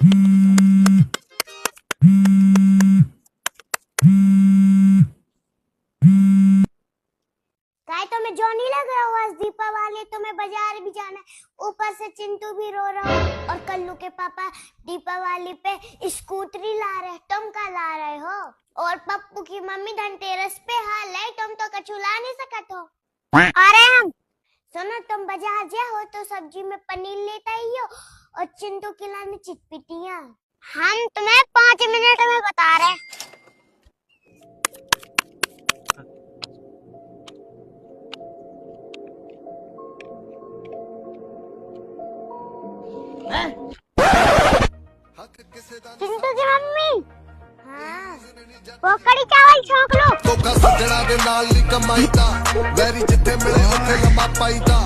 काय तो मैं जॉनी लग रहा हूँ। आज दीपावली तो मैं बाजार भी जाना है, ऊपर से चिंटू भी रो रहा हूँ। और कल्लू के पापा दीपावली पे स्कूटरी ला रहे, तुम क्या ला रहे हो? और पप्पू की मम्मी धनतेरस पे हाल है, तुम तो कछु ला नहीं सकत हो। अरे हम सुनो, तुम बाजार जाओ तो सब्जी में पनीर लेता ही हो और चिंटू के लाने चिटपिटियाँ। हम तुम्हें 5 मिनट में बता रहे। चिंटू की मम्मी, हाँ, वो कड़ी चावल छौंक लो। तो का सजना दे नाल नी कमाईदा, वैरी जिथे मिले उथे लम्मा पाईदा।